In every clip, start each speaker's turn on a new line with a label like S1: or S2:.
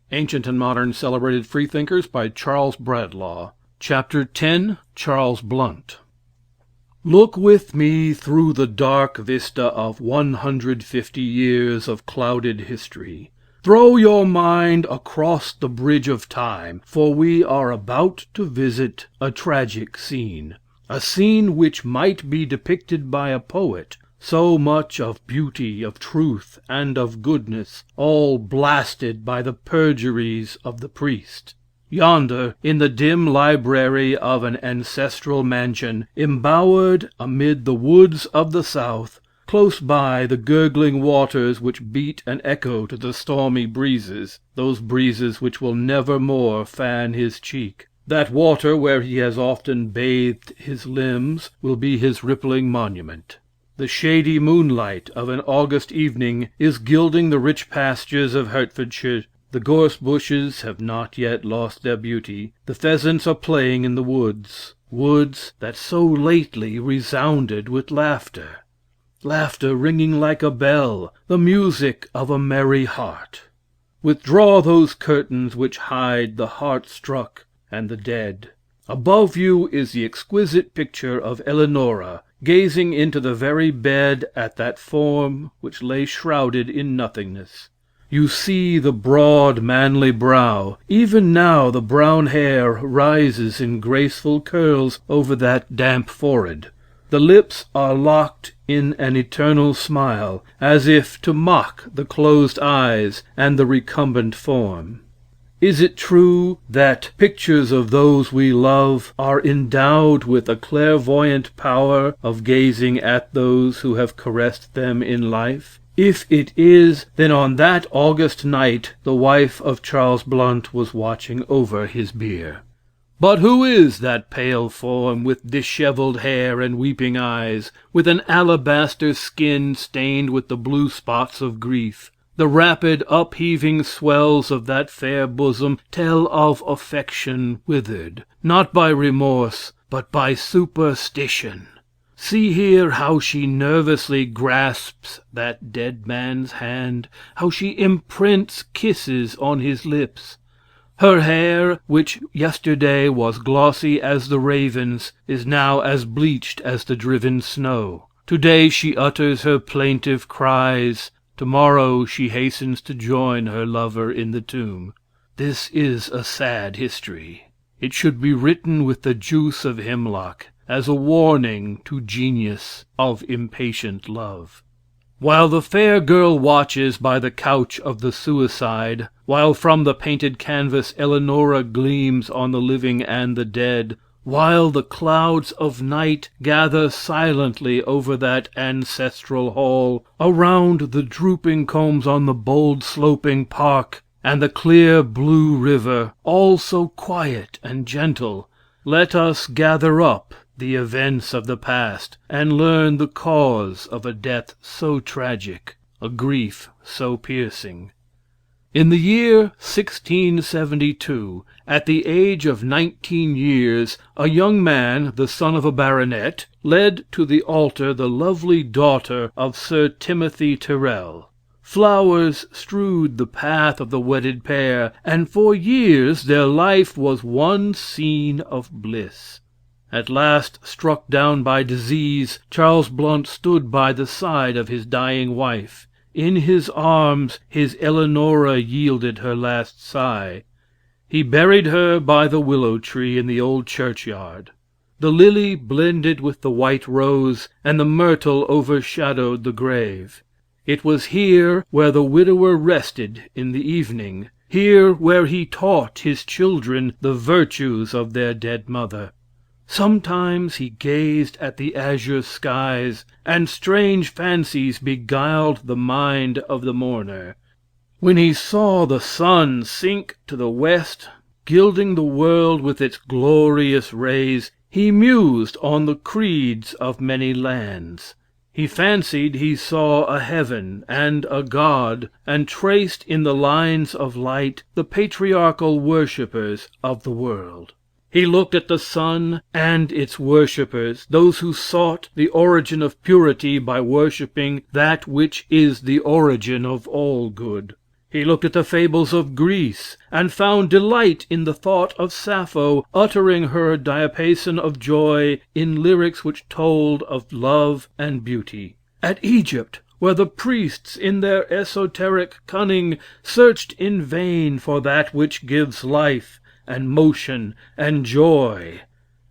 S1: Ancient and Modern Celebrated Freethinkers by Charles Bradlaugh. Chapter 10. Charles Blount. Look with me through the dark vista of 150 years of clouded history. Throw your mind across the bridge of time, for we are about to visit a tragic scene. A scene which might be depicted by a poet, so much of beauty, of truth, and of goodness, all blasted by the perjuries of the priest. Yonder, in the dim library of an ancestral mansion, embowered amid the woods of the South, close by the gurgling waters which beat an echo to the stormy breezes, those breezes which will never more fan his cheek. That water where he has often bathed his limbs will be his rippling monument. The shady moonlight of an August evening is gilding the rich pastures of Hertfordshire. The gorse bushes have not yet lost their beauty. The pheasants are playing in the woods, woods that so lately resounded with laughter. Laughter ringing like a bell, the music of a merry heart. Withdraw those curtains which hide the heart-struck and the dead. Above you is the exquisite picture of Eleanora, gazing into the very bed at that form which lay shrouded in nothingness. You see the broad, manly brow. Even now the brown hair rises in graceful curls over that damp forehead. The lips are locked in an eternal smile, as if to mock the closed eyes and the recumbent form. Is it true that pictures of those we love are endowed with a clairvoyant power of gazing at those who have caressed them in life? If it is, then on that August night the wife of Charles Blount was watching over his bier. But who is that pale form with disheveled hair and weeping eyes, with an alabaster skin stained with the blue spots of grief? The rapid upheaving swells of that fair bosom tell of affection withered, not by remorse, but by superstition. See here how she nervously grasps that dead man's hand, how she imprints kisses on his lips. Her hair, which yesterday was glossy as the raven's, is now as bleached as the driven snow. Today she utters her plaintive cries. Tomorrow she hastens to join her lover in the tomb. This is a sad history. It should be written with the juice of hemlock, as a warning to genius of impatient love. While the fair girl watches by the couch of the suicide, while from the painted canvas Eleanora gleams on the living and the dead, while the clouds of night gather silently over that ancestral hall, around the drooping combs on the bold sloping park, and the clear blue river, all so quiet and gentle, let us gather up the events of the past, and learn the cause of a death so tragic, a grief so piercing. In the year 1672, at the age of 19 years, a young man, the son of a baronet, led to the altar the lovely daughter of Sir Timothy Tyrrell. Flowers strewed the path of the wedded pair, and for years their life was one scene of bliss. At last, struck down by disease, Charles Blount stood by the side of his dying wife. In his arms his Eleanora yielded her last sigh. He buried her by the willow tree in the old churchyard. The lily blended with the white rose, and the myrtle overshadowed the grave. It was here where the widower rested in the evening, here where he taught his children the virtues of their dead mother. Sometimes he gazed at the azure skies, and strange fancies beguiled the mind of the mourner. When he saw the sun sink to the west, gilding the world with its glorious rays, he mused on the creeds of many lands. He fancied he saw a heaven and a God, and traced in the lines of light the patriarchal worshippers of the world. He looked at the sun and its worshippers, those who sought the origin of purity by worshiping that which is the origin of all good. He looked at the fables of Greece, and found delight in the thought of Sappho uttering her diapason of joy in lyrics which told of love and beauty; at Egypt, where the priests, in their esoteric cunning, searched in vain for that which gives life, and motion, and joy;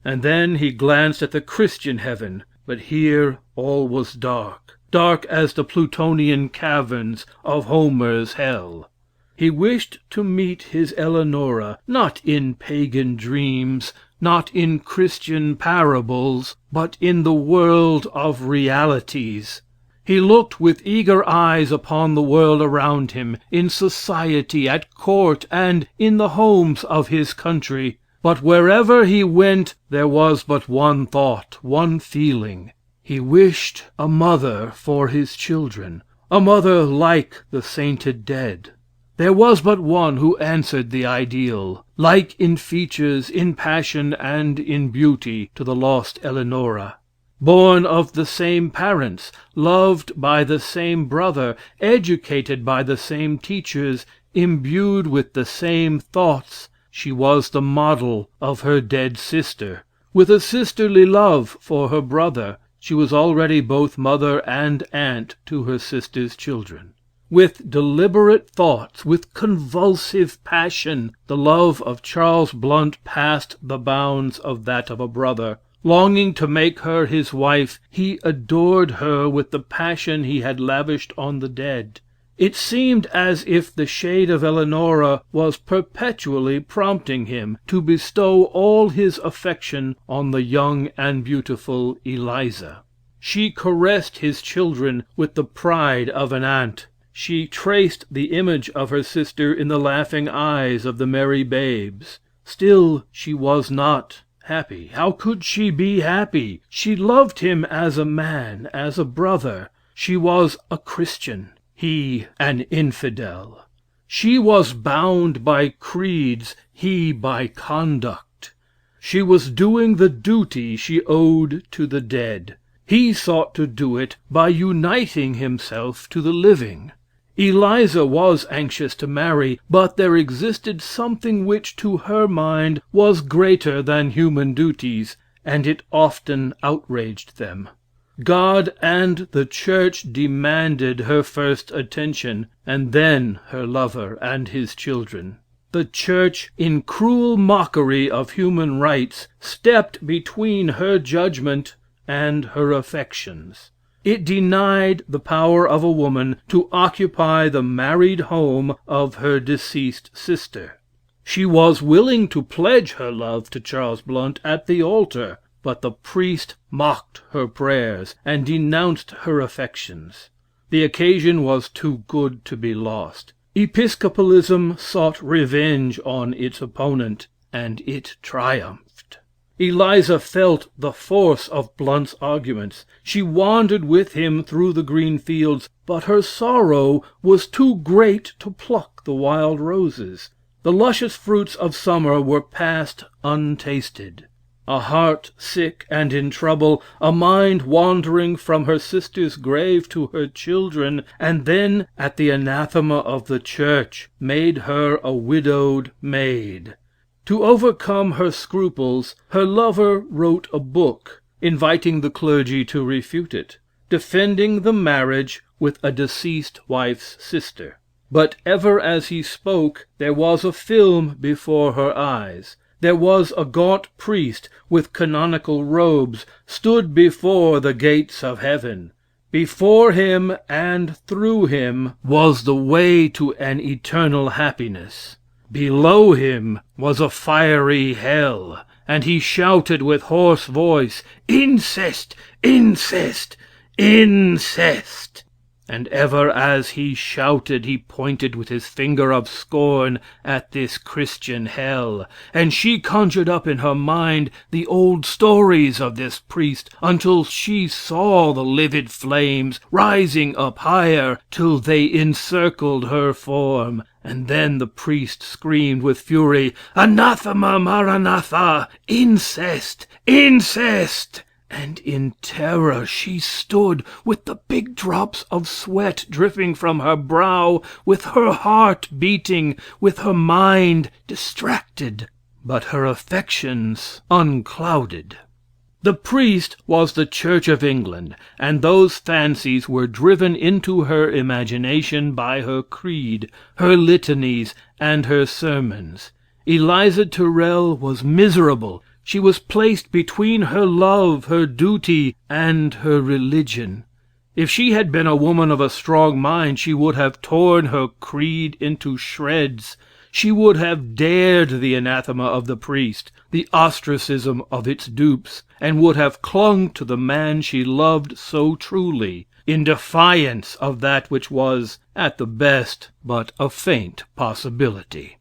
S1: and then he glanced at the Christian heaven, but here all was dark, dark as the Plutonian caverns of Homer's hell. He wished to meet his Eleonora, not in pagan dreams, not in Christian parables, but in the world of realities. He looked with eager eyes upon the world around him, in society, at court, and in the homes of his country. But wherever he went there was but one thought, one feeling. He wished a mother for his children, a mother like the sainted dead. There was but one who answered the ideal, like in features, in passion, and in beauty, to the lost Eleonora. Born of the same parents, loved by the same brother, educated by the same teachers, imbued with the same thoughts, she was the model of her dead sister. With a sisterly love for her brother, she was already both mother and aunt to her sister's children. With deliberate thoughts, with convulsive passion, the love of Charles Blount passed the bounds of that of a brother. Longing to make her his wife, he adored her with the passion he had lavished on the dead. It seemed as if the shade of Eleonora was perpetually prompting him to bestow all his affection on the young and beautiful Eliza. She caressed his children with the pride of an aunt. She traced the image of her sister in the laughing eyes of the merry babes. Still she was not happy. How could she be happy? She loved him as a man, as a brother. She was a Christian, he an infidel. She was bound by creeds, he by conduct. She was doing the duty she owed to the dead. He sought to do it by uniting himself to the living. Eliza was anxious to marry, but there existed something which to her mind was greater than human duties, and it often outraged them. God and the church demanded her first attention, and then her lover and his children. The church, in cruel mockery of human rights, stepped between her judgment and her affections. It denied the power of a woman to occupy the married home of her deceased sister. She was willing to pledge her love to Charles Blount at the altar, but the priest mocked her prayers and denounced her affections. The occasion was too good to be lost. Episcopalism sought revenge on its opponent, and it triumphed. Eliza felt the force of Blount's arguments. She wandered with him through the green fields, but her sorrow was too great to pluck the wild roses. The luscious fruits of summer were passed untasted. A heart sick and in trouble, a mind wandering from her sister's grave to her children, and then at the anathema of the church, made her a widowed maid. To overcome her scruples, her lover wrote a book, inviting the clergy to refute it, defending the marriage with a deceased wife's sister. But ever as he spoke, there was a film before her eyes. There was a gaunt priest with canonical robes stood before the gates of heaven. Before him and through him was the way to an eternal happiness. Below him was a fiery hell, and he shouted with hoarse voice, "Incest! Incest! Incest!" And ever as he shouted, he pointed with his finger of scorn at this Christian hell, and she conjured up in her mind the old stories of this priest, until she saw the livid flames rising up higher, till they encircled her form. And then the priest screamed with fury, "Anathema Maranatha! Incest! Incest!" and in terror she stood, with the big drops of sweat dripping from her brow, with her heart beating, with her mind distracted, but her affections unclouded. The priest was the Church of England, and those fancies were driven into her imagination by her creed, her litanies, and her sermons. Eliza Tyrrell was miserable. She was placed between her love, her duty, and her religion. If she had been a woman of a strong mind, she would have torn her creed into shreds. She would have dared the anathema of the priest, the ostracism of its dupes, and would have clung to the man she loved so truly, in defiance of that which was, at the best, but a faint possibility.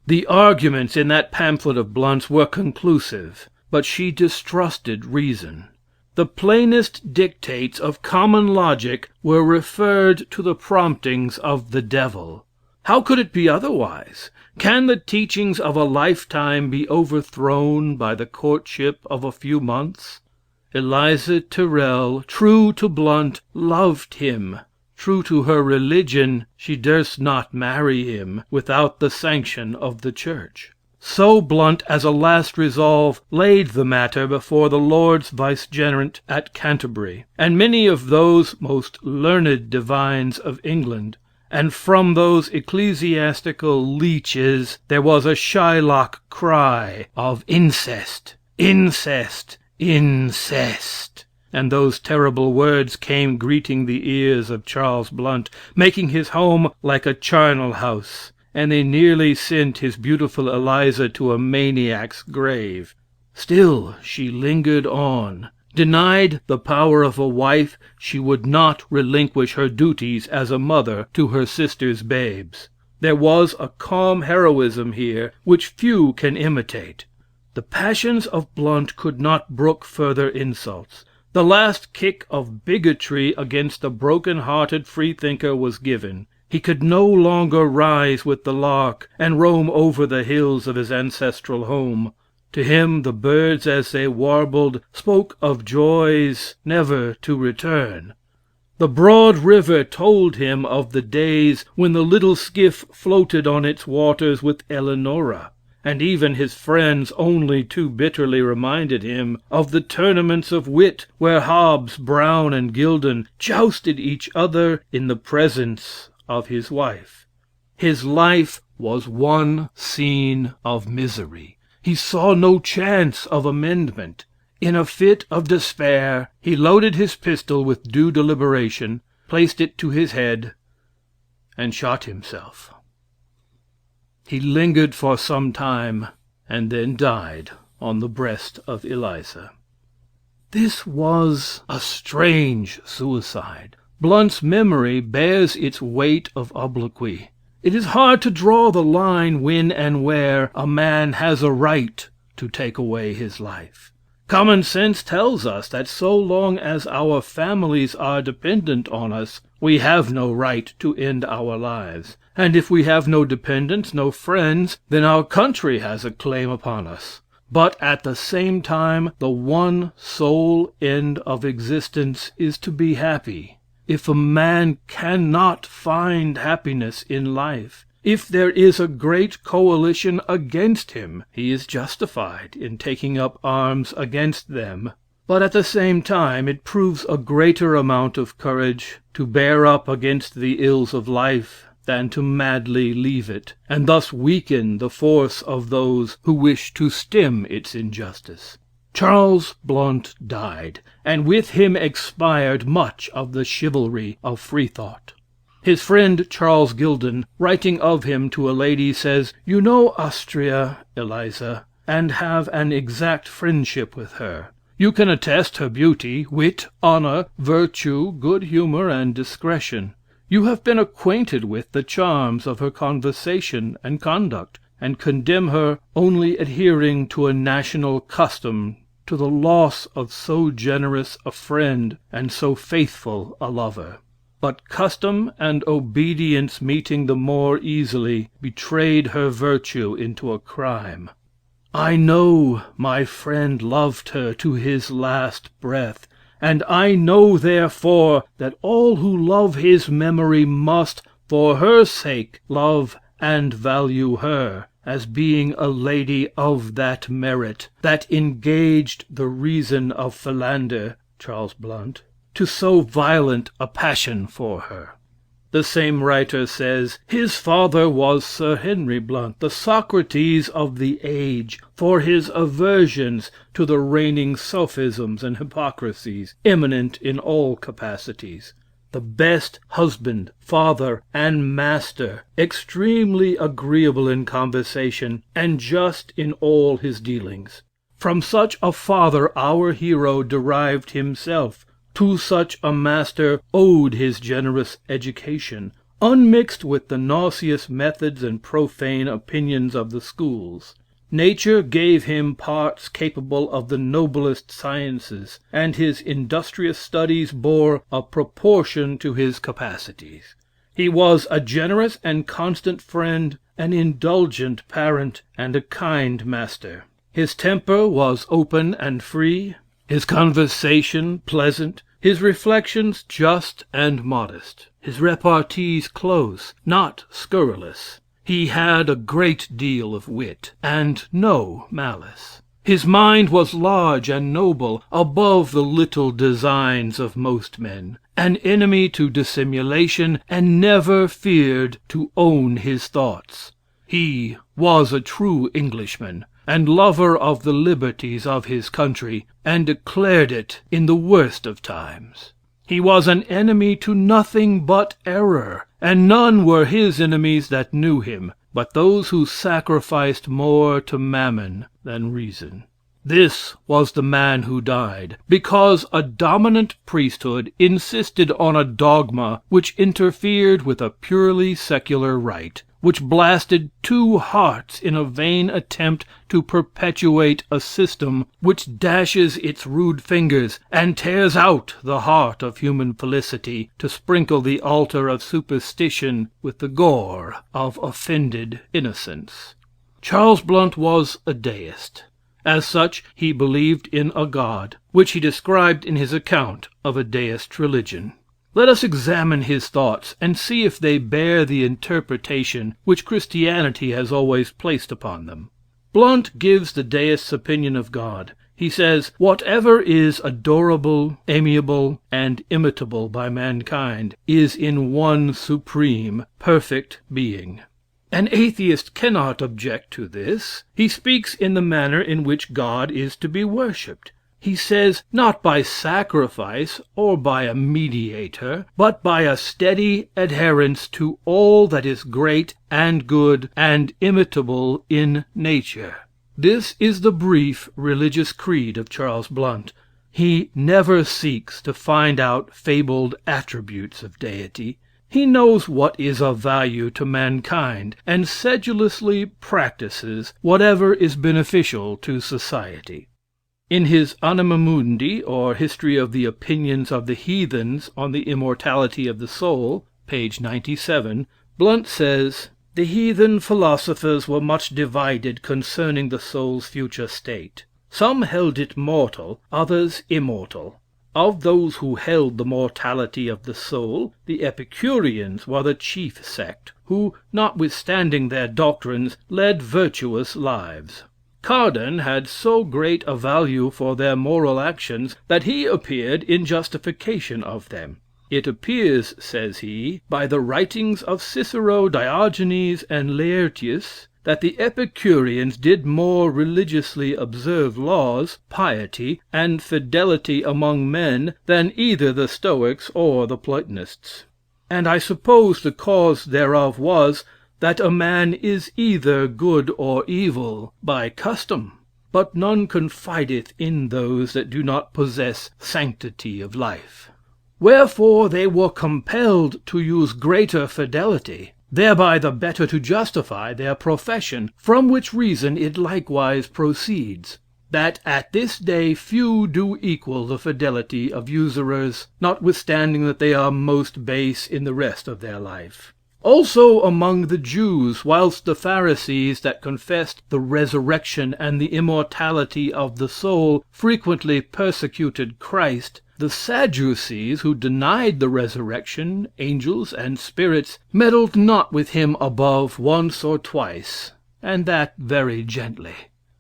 S1: The arguments in that pamphlet of Blount's were conclusive, but she distrusted reason. The plainest dictates of common logic were referred to the promptings of the devil. How could it be otherwise? Can the teachings of a lifetime be overthrown by the courtship of a few months? Eliza Tyrrell, true to Blount, loved him. True to her religion, she durst not marry him without the sanction of the Church. So Blount, as a last resolve, laid the matter before the Lords Vicegerent at Canterbury, and many of those most learned divines of England, and from those ecclesiastical leeches there was a Shylock cry of incest, incest, incest. And those terrible words came greeting the ears of Charles Blount, making his home like a charnel house, and they nearly sent his beautiful Eliza to a maniac's grave. Still she lingered on. Denied the power of a wife, she would not relinquish her duties as a mother to her sister's babes. There was a calm heroism here which few can imitate. The passions of Blount could not brook further insults. The last kick of bigotry against the broken-hearted freethinker was given. He could no longer rise with the lark and roam over the hills of his ancestral home. To him the birds, as they warbled, spoke of joys never to return. The broad river told him of the days when the little skiff floated on its waters with Eleonora. And even his friends only too bitterly reminded him of the tournaments of wit where Hobbes, Brown, and Gildon jousted each other in the presence of his wife. His life was one scene of misery. He saw no chance of amendment. In a fit of despair, he loaded his pistol with due deliberation, placed it to his head, and shot himself. He lingered for some time, and then died on the breast of Eliza. This was a strange suicide. Blount's memory bears its weight of obloquy. It is hard to draw the line when and where a man has a right to take away his life. Common sense tells us that so long as our families are dependent on us, we have no right to end our lives. And if we have no dependents, no friends, then our country has a claim upon us. But at the same time, the one sole end of existence is to be happy. If a man cannot find happiness in life, if there is a great coalition against him, he is justified in taking up arms against them. But at the same time, it proves a greater amount of courage to bear up against the ills of life than to madly leave it, and thus weaken the force of those who wish to stem its injustice. Charles Blount died, and with him expired much of the chivalry of freethought. His friend Charles Gildon, writing of him to a lady, says, "You know Austria, Eliza, and have an exact friendship with her. You can attest her beauty, wit, honor, virtue, good humor, and discretion. You have been acquainted with the charms of her conversation and conduct, and condemn her only adhering to a national custom, to the loss of so generous a friend and so faithful a lover. But custom and obedience meeting the more easily, betrayed her virtue into a crime. I know my friend loved her to his last breath, and I know, therefore, that all who love his memory must, for her sake, love and value her, as being a lady of that merit, that engaged the reason of Philander (Charles Blount) to so violent a passion for her. The same writer says, his father was Sir Henry Blount, the Socrates of the age, for his aversions to the reigning sophisms and hypocrisies, eminent in all capacities, the best husband, father, and master, extremely agreeable in conversation, and just in all his dealings. From such a father our hero derived himself, to such a master owed his generous education, unmixed with the nauseous methods and profane opinions of the schools. Nature gave him parts capable of the noblest sciences, and his industrious studies bore a proportion to his capacities. He was a generous and constant friend, an indulgent parent, and a kind master. His temper was open and free, his conversation pleasant, his reflections just and modest, his repartees close, not scurrilous. He had a great deal of wit, and no malice. His mind was large and noble, above the little designs of most men, an enemy to dissimulation, and never feared to own his thoughts. He was a true Englishman, and lover of the liberties of his country, and declared it in the worst of times. He was an enemy to nothing but error, and none were his enemies that knew him, but those who sacrificed more to mammon than reason. This was the man who died, because a dominant priesthood insisted on a dogma which interfered with a purely secular right, which blasted two hearts in a vain attempt to perpetuate a system which dashes its rude fingers and tears out the heart of human felicity to sprinkle the altar of superstition with the gore of offended innocence. Charles Blount was a deist. As such, he believed in a God, which he described in his account of a deist religion. Let us examine his thoughts and see if they bear the interpretation which Christianity has always placed upon them. Blount gives the deist's opinion of God. He says, whatever is adorable, amiable, and imitable by mankind is in one supreme, perfect being. An atheist cannot object to this. He speaks in the manner in which God is to be worshipped. He says, not by sacrifice or by a mediator, but by a steady adherence to all that is great and good and imitable in nature. This is the brief religious creed of Charles Blount. He never seeks to find out fabled attributes of deity. He knows what is of value to mankind, and sedulously practices whatever is beneficial to society. In his Anima Mundi, or History of the Opinions of the Heathens on the Immortality of the Soul, page 97, Blount says, the heathen philosophers were much divided concerning the soul's future state. Some held it mortal, others immortal. Of those who held the mortality of the soul, the Epicureans were the chief sect, who, notwithstanding their doctrines, led virtuous lives. Cardan had so great a value for their moral actions that he appeared in justification of them. It appears, says he, by the writings of Cicero, Diogenes, and Laertius, that the Epicureans did more religiously observe laws, piety, and fidelity among men than either the Stoics or the Platonists. And I suppose the cause thereof was, that a man is either good or evil by custom, but none confideth in those that do not possess sanctity of life. Wherefore they were compelled to use greater fidelity, thereby the better to justify their profession, from which reason it likewise proceeds, that at this day few do equal the fidelity of usurers, notwithstanding that they are most base in the rest of their life. Also among the Jews, whilst the Pharisees that confessed the resurrection and the immortality of the soul frequently persecuted Christ, the Sadducees, who denied the resurrection, angels, and spirits, meddled not with him above once or twice, and that very gently.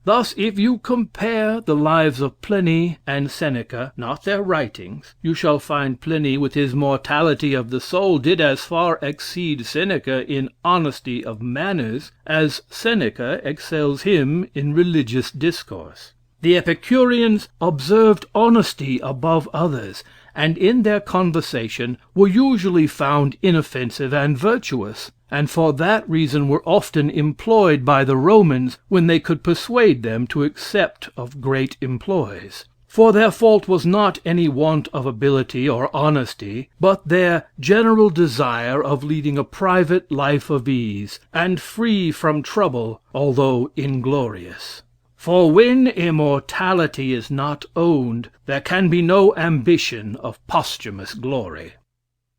S1: Thus, if you compare the lives of Pliny and Seneca, not their writings, you shall find Pliny with his mortality of the soul did as far exceed Seneca in honesty of manners, as Seneca excels him in religious discourse. The Epicureans observed honesty above others, and in their conversation were usually found inoffensive and virtuous, and for that reason were often employed by the Romans when they could persuade them to accept of great employs. For their fault was not any want of ability or honesty, but their general desire of leading a private life of ease, and free from trouble, although inglorious. For when immortality is not owned, there can be no ambition of posthumous glory.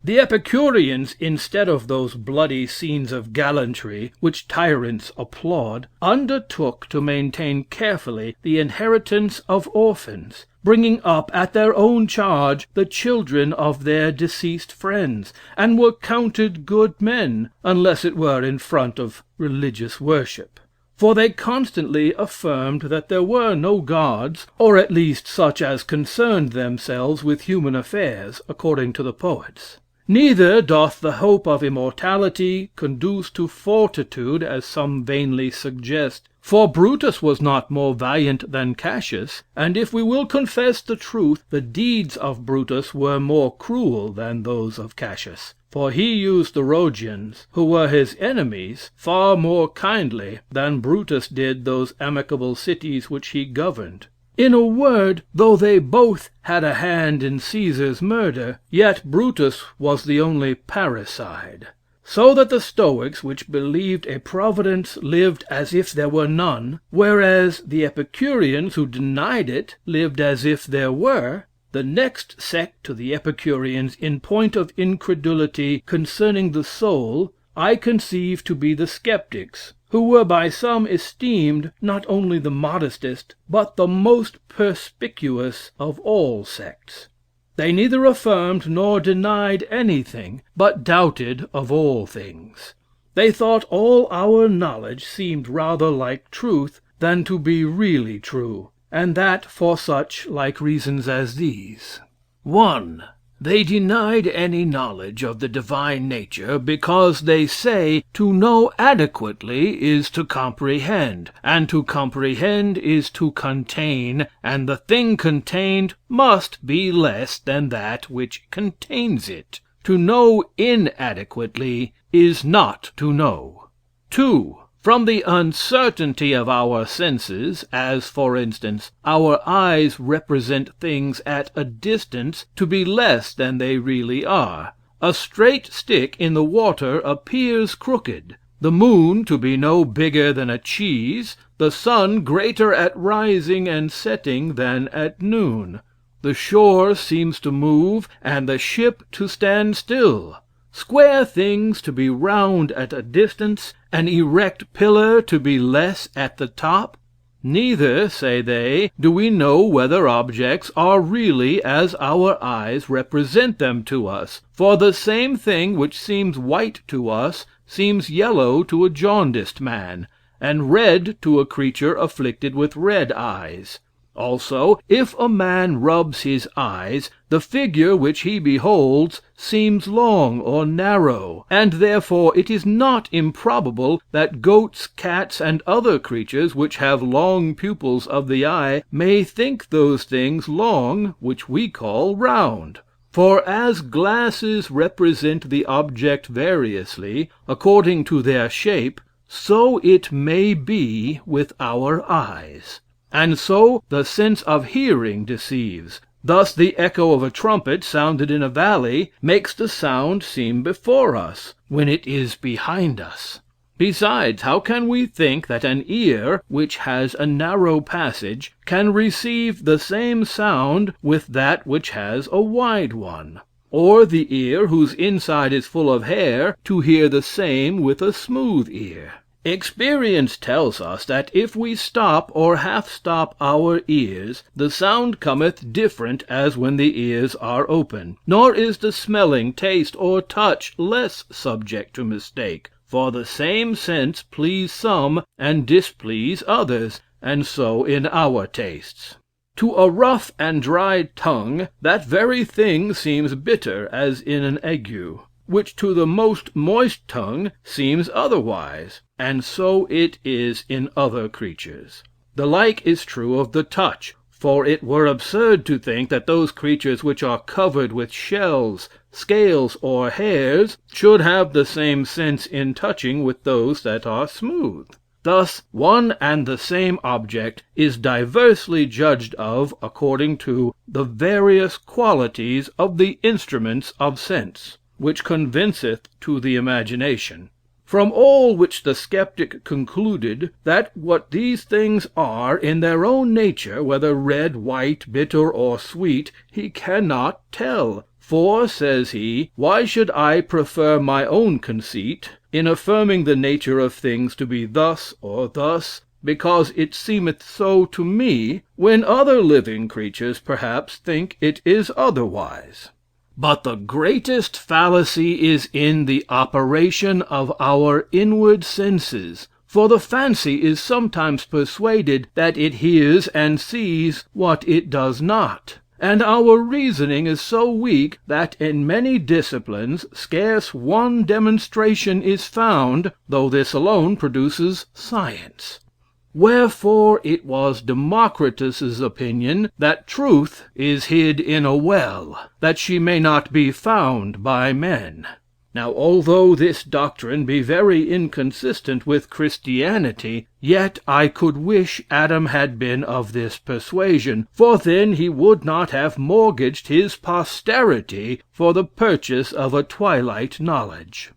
S1: The Epicureans, instead of those bloody scenes of gallantry which tyrants applaud, undertook to maintain carefully the inheritance of orphans, bringing up at their own charge the children of their deceased friends, and were counted good men, unless it were in front of religious worship. For they constantly affirmed that there were no gods, or at least such as concerned themselves with human affairs, according to the poets. Neither doth the hope of immortality conduce to fortitude, as some vainly suggest, for Brutus was not more valiant than Cassius, and if we will confess the truth, the deeds of Brutus were more cruel than those of Cassius. For he used the Rhodians, who were his enemies, far more kindly than Brutus did those amicable cities which he governed. In a word, though they both had a hand in Caesar's murder, yet Brutus was the only parricide. So that the Stoics, which believed a providence, lived as if there were none, whereas the Epicureans, who denied it, lived as if there were. The next sect to the Epicureans in point of incredulity concerning the soul, I conceive to be the Skeptics, who were by some esteemed not only the modestest, but the most perspicuous of all sects. They neither affirmed nor denied anything, but doubted of all things. They thought all our knowledge seemed rather like truth than to be really true, and that for such like reasons as these. 1. They denied any knowledge of the divine nature, because they say, to know adequately is to comprehend, and to comprehend is to contain, and the thing contained must be less than that which contains it. To know inadequately is not to know. 2. From the uncertainty of our senses, as, for instance, our eyes represent things at a distance to be less than they really are. A straight stick in the water appears crooked, the moon to be no bigger than a cheese, the sun greater at rising and setting than at noon. The shore seems to move, and the ship to stand still. Square things to be round at a distance, an erect pillar to be less at the top. Neither, say they, do we know whether objects are really as our eyes represent them to us, for the same thing which seems white to us seems yellow to a jaundiced man, and red to a creature afflicted with red eyes. Also, if a man rubs his eyes, the figure which he beholds seems long or narrow, and therefore it is not improbable that goats, cats, and other creatures which have long pupils of the eye may think those things long which we call round. For as glasses represent the object variously, according to their shape, so it may be with our eyes. And so the sense of hearing deceives. Thus the echo of a trumpet sounded in a valley makes the sound seem before us, when it is behind us. Besides, how can we think that an ear, which has a narrow passage, can receive the same sound with that which has a wide one? or the ear whose inside is full of hair to hear the same with a smooth ear. Experience tells us that if we stop or half stop our ears, the sound cometh different as when the ears are open, nor is the smelling, taste, or touch less subject to mistake, for the same sense please some and displease others, and so in our tastes. To a rough and dry tongue, that very thing seems bitter as in an ague, which to the most moist tongue seems otherwise, and so it is in other creatures. The like is true of the touch, for it were absurd to think that those creatures which are covered with shells, scales, or hairs, should have the same sense in touching with those that are smooth. Thus, one and the same object is diversely judged of according to the various qualities of the instruments of sense, which convinceth to the imagination. From all which the skeptic concluded, that what these things are in their own nature, whether red, white, bitter, or sweet, he cannot tell. For, says he, why should I prefer my own conceit, in affirming the nature of things to be thus or thus, because it seemeth so to me, when other living creatures perhaps think it is otherwise? But the greatest fallacy is in the operation of our inward senses, for the fancy is sometimes persuaded that it hears and sees what it does not, and our reasoning is so weak that in many disciplines scarce one demonstration is found, though this alone produces science. Wherefore it was Democritus's opinion that truth is hid in a well, that she may not be found by men. Now, although this doctrine be very inconsistent with Christianity, yet I could wish Adam had been of this persuasion, for then he would not have mortgaged his posterity for the purchase of a twilight knowledge.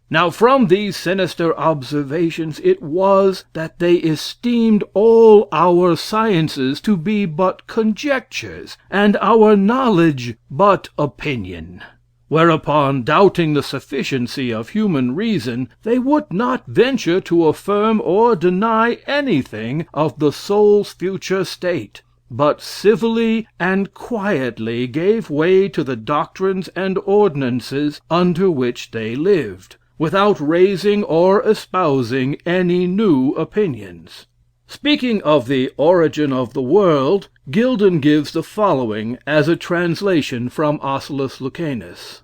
S1: Now, from these sinister observations it was that they esteemed all our sciences to be but conjectures, and our knowledge but opinion. Whereupon, doubting the sufficiency of human reason, they would not venture to affirm or deny anything of the soul's future state, but civilly and quietly gave way to the doctrines and ordinances under which they lived, without raising or espousing any new opinions. Speaking of the origin of the world, Gildon gives the following as a translation from Ocellus Lucanus.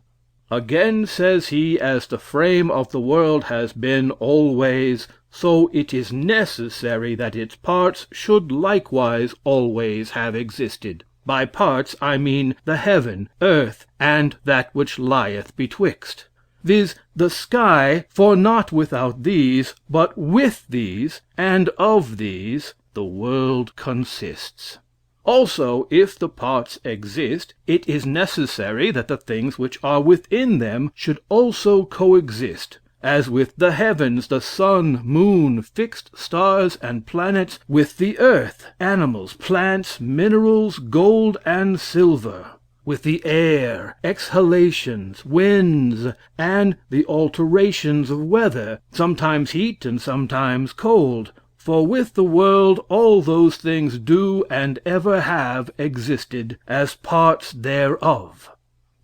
S1: Again, says he, as the frame of the world has been always, so it is necessary that its parts should likewise always have existed. By parts I mean the heaven, earth, and that which lieth betwixt, viz., the sky, for not without these, but with these, and of these, the world consists. Also, if the parts exist, it is necessary that the things which are within them should also coexist, as with the heavens, the sun, moon, fixed stars, and planets, with the earth, animals, plants, minerals, gold and silver, with the air, exhalations, winds, and the alterations of weather, sometimes heat and sometimes cold. For with the world all those things do and ever have existed as parts thereof.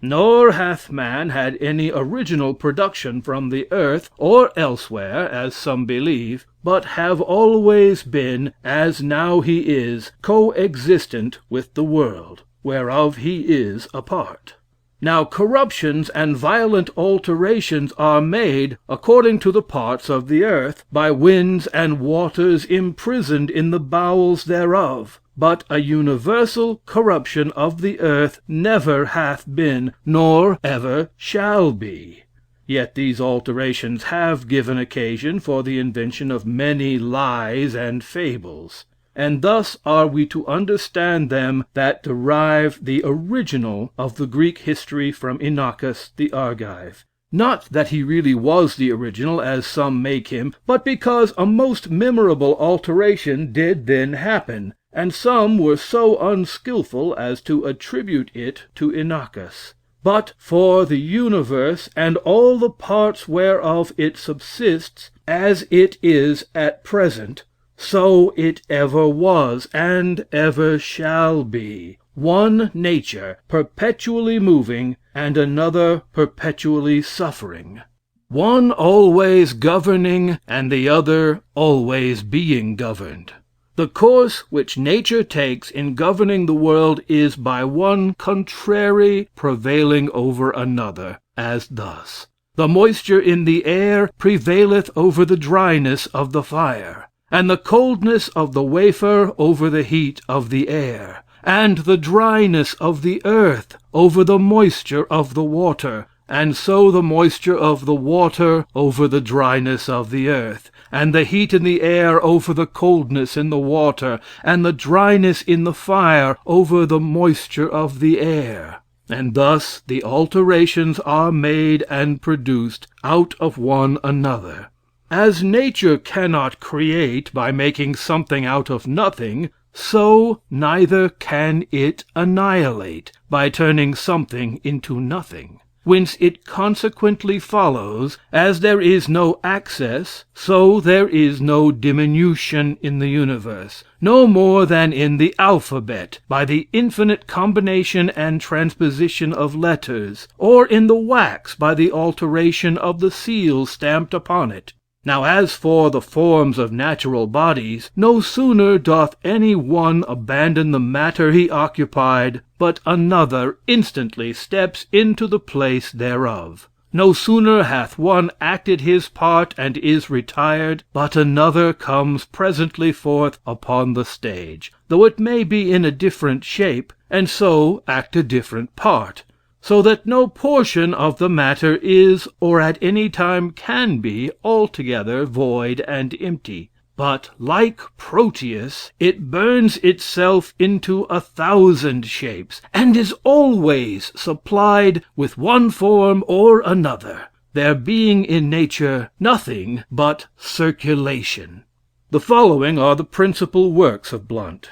S1: Nor hath man had any original production from the earth, or elsewhere, as some believe, but have always been, as now he is, coexistent with the world, whereof he is a part. Now corruptions and violent alterations are made, according to the parts of the earth, by winds and waters imprisoned in the bowels thereof. But a universal corruption of the earth never hath been, nor ever shall be. Yet these alterations have given occasion for the invention of many lies and fables. And thus are we to understand them that derive the original of the Greek history from Inachus the Argive. Not that he really was the original, as some make him, but because a most memorable alteration did then happen, and some were so unskilful as to attribute it to Inachus. but for the universe and all the parts whereof it subsists, as it is at present, so it ever was, and ever shall be, one nature perpetually moving, and another perpetually suffering; one always governing, and the other always being governed. The course which nature takes in governing the world is by one contrary prevailing over another, as thus: the moisture in the air prevaileth over the dryness of the fire, and the coldness of the wafer over the heat of the air, and the dryness of the earth over the moisture of the water, and so the moisture of the water over the dryness of the earth, and the heat in the air over the coldness in the water, and the dryness in the fire over the moisture of the air. And thus the alterations are made and produced out of one another. As nature cannot create by making something out of nothing, so neither can it annihilate by turning something into nothing. Whence it consequently follows, as there is no access, so there is no diminution in the universe, no more than in the alphabet, by the infinite combination and transposition of letters, or in the wax by the alteration of the seal stamped upon it. Now as for the forms of natural bodies, no sooner doth any one abandon the matter he occupied, but another instantly steps into the place thereof. No sooner hath one acted his part and is retired, but another comes presently forth upon the stage, though it may be in a different shape, and so act a different part. So that no portion of the matter is, or at any time can be, altogether void and empty, but, like Proteus, it burns itself into 1,000 shapes, and is always supplied with one form or another, there being in nature nothing but circulation. The following are the principal works of Blount: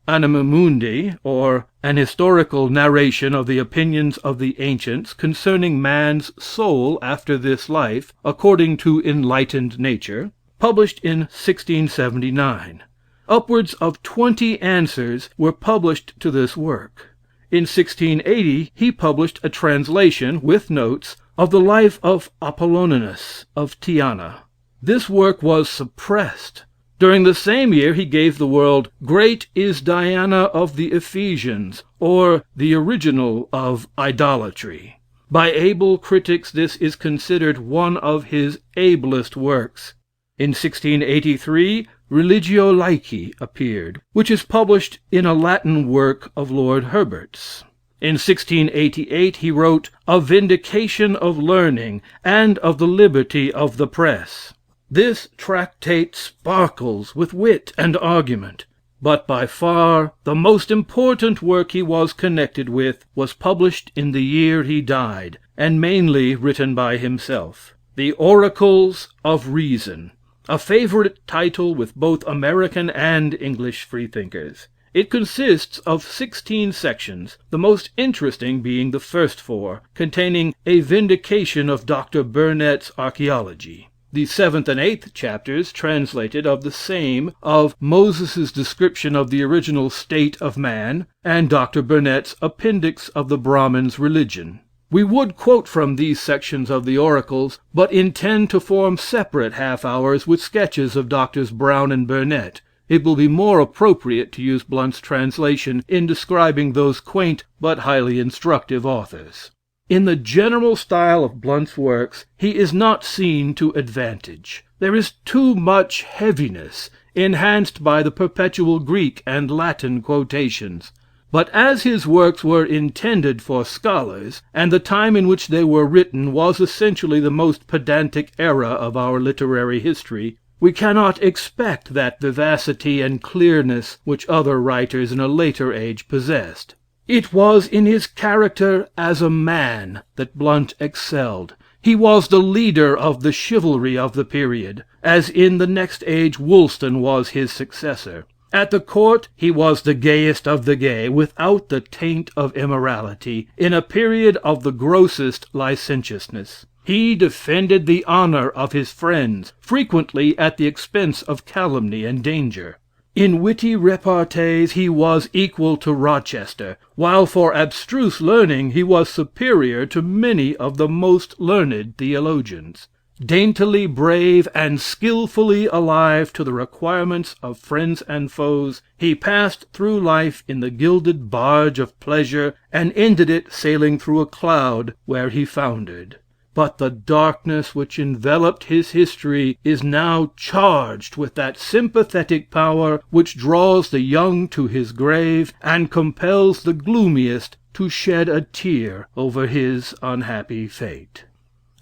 S1: Anima Mundi, or an historical narration of the opinions of the ancients concerning man's soul after this life, according to enlightened nature, published in 1679. Upwards of 20 answers were published to this work. In 1680 he published a translation, with notes, of the life of Apollonius of Tyana. This work was suppressed. During the same year he gave the world Great is Diana of the Ephesians, or the original of idolatry. By able critics this is considered one of his ablest works. In 1683 Religio Laici appeared, which is published in a Latin work of Lord Herbert's. In 1688 he wrote A Vindication of Learning, and of the Liberty of the Press. This tractate sparkles with wit and argument, but by far the most important work he was connected with was published in the year he died, and mainly written by himself: The Oracles of Reason, a favorite title with both American and English freethinkers. It consists of 16 sections, the most interesting being the first 4, containing a vindication of Dr. Burnett's archaeology. The 7th and 8th chapters, translated of the same, of Moses' description of the original state of man, and Dr. Burnett's appendix of the Brahmin's religion. We would quote from these sections of the Oracles, but intend to form separate half hours with sketches of Drs. Brown and Burnett. It will be more appropriate to use Blount's translation in describing those quaint but highly instructive authors. In the general style of Blount's works, he is not seen to advantage. There is too much heaviness, enhanced by the perpetual Greek and Latin quotations. But as his works were intended for scholars, and the time in which they were written was essentially the most pedantic era of our literary history, we cannot expect that vivacity and clearness which other writers in a later age possessed. It was in his character as a man that Blount excelled. He was the leader of the chivalry of the period, as in the next age Woolston was his successor. At the court he was the gayest of the gay, without the taint of immorality, in a period of the grossest licentiousness. He defended the honor of his friends, frequently at the expense of calumny and danger. In witty repartees he was equal to Rochester, while for abstruse learning he was superior to many of the most learned theologians. Daintily brave and skillfully alive to the requirements of friends and foes, he passed through life in the gilded barge of pleasure, and ended it sailing through a cloud where he foundered. But the darkness which enveloped his history is now charged with that sympathetic power which draws the young to his grave, and compels the gloomiest to shed a tear over his unhappy fate.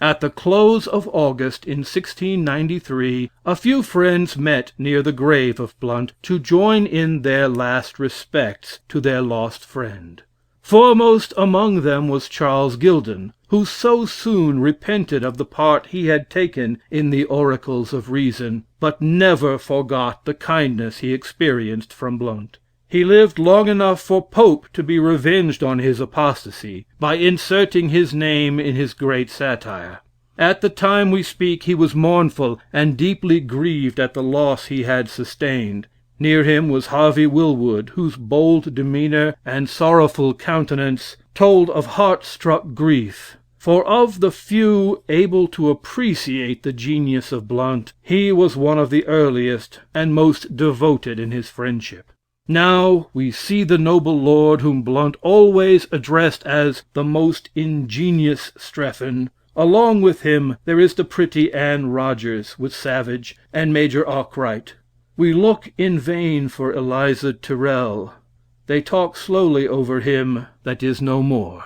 S1: At the close of August in 1693, a few friends met near the grave of Blount to join in their last respects to their lost friend. Foremost among them was Charles Gildon, who so soon repented of the part he had taken in the oracles of reason, but never forgot the kindness he experienced from Blount. He lived long enough for Pope to be revenged on his apostasy, by inserting his name in his great satire. At the time we speak he was mournful and deeply grieved at the loss he had sustained. Near him was Harvey Wilwood, whose bold demeanor and sorrowful countenance told of heart-struck grief. For of the few able to appreciate the genius of Blount, he was one of the earliest and most devoted in his friendship. Now we see the noble lord whom Blount always addressed as the most ingenious Strephon. Along with him there is the pretty Anne Rogers with Savage and Major Arkwright. We look in vain for Eliza Tyrrell. They talk slowly over him that is no more.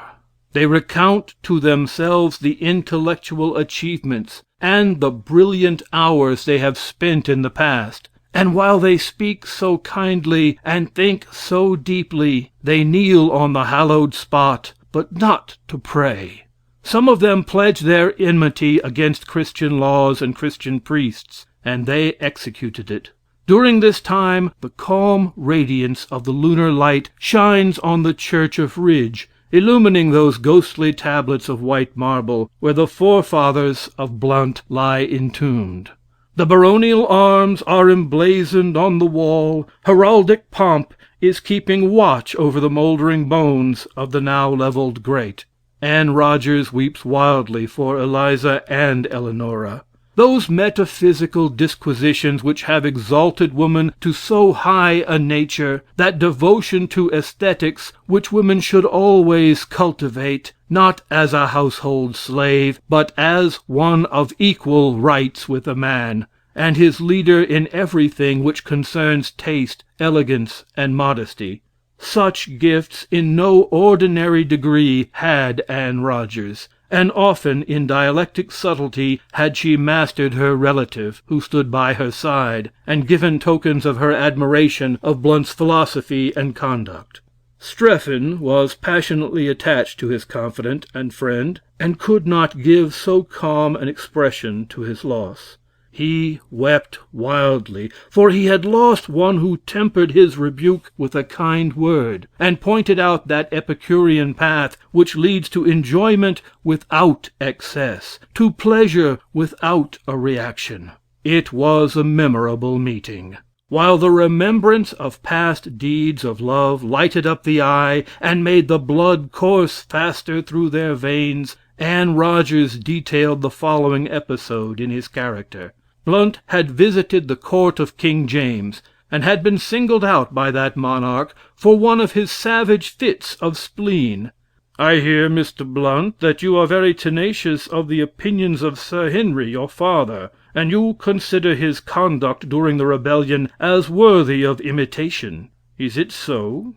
S1: They recount to themselves the intellectual achievements and the brilliant hours they have spent in the past, and while they speak so kindly and think so deeply, they kneel on the hallowed spot, but not to pray. Some of them pledge their enmity against Christian laws and Christian priests, and they executed it. During this time, the calm radiance of the lunar light shines on the church of Ridge, illumining those ghostly tablets of white marble, where the forefathers of Blount lie entombed. The baronial arms are emblazoned on the wall. Heraldic pomp is keeping watch over the moldering bones of the now leveled grate. Anne Rogers weeps wildly for Eliza and Eleonora. Those metaphysical disquisitions which have exalted woman to so high a nature, that devotion to aesthetics which women should always cultivate, not as a household slave, but as one of equal rights with a man, and his leader in everything which concerns taste, elegance, and modesty. Such gifts in no ordinary degree had Anne Rogers, and often in dialectic subtlety had she mastered her relative, who stood by her side, and given tokens of her admiration of Blount's philosophy and conduct. Strephon was passionately attached to his confidant and friend, and could not give so calm an expression to his loss. He wept wildly, for he had lost one who tempered his rebuke with a kind word, and pointed out that Epicurean path which leads to enjoyment without excess, to pleasure without a reaction. It was a memorable meeting. While the remembrance of past deeds of love lighted up the eye and made the blood course faster through their veins, Anne Rogers detailed the following episode in his character. Blount had visited the court of King James, and had been singled out by that monarch for one of his savage fits of spleen. "I hear, Mr. Blount, that you are very tenacious of the opinions of Sir Henry, your father, and you consider his conduct during the rebellion as worthy of imitation. Is it so?"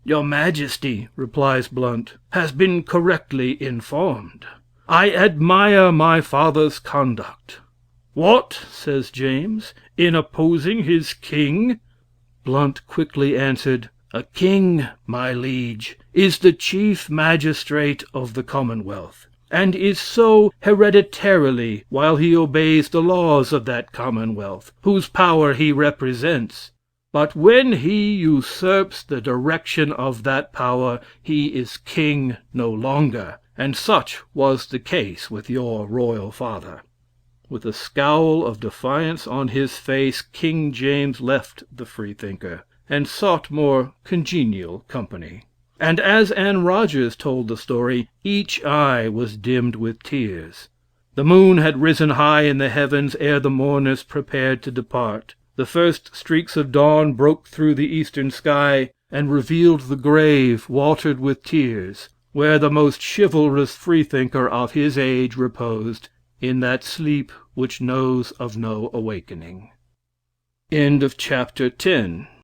S1: "Your Majesty," replies Blount, "has been correctly informed. I admire my father's conduct." "What," says James, "in opposing his king?" Blount quickly answered, "A king, my liege, is the chief magistrate of the Commonwealth, and is so hereditarily while he obeys the laws of that Commonwealth, whose power he represents. But when he usurps the direction of that power, he is king no longer, and such was the case with your royal father." With a scowl of defiance on his face, King James left the Freethinker, and sought more congenial company. And as Anne Rogers told the story, each eye was dimmed with tears. The moon had risen high in the heavens ere the mourners prepared to depart. The first streaks of dawn broke through the eastern sky, and revealed the grave watered with tears, where the most chivalrous Freethinker of his age reposed, in that sleep which knows of no awakening. End of chapter 10.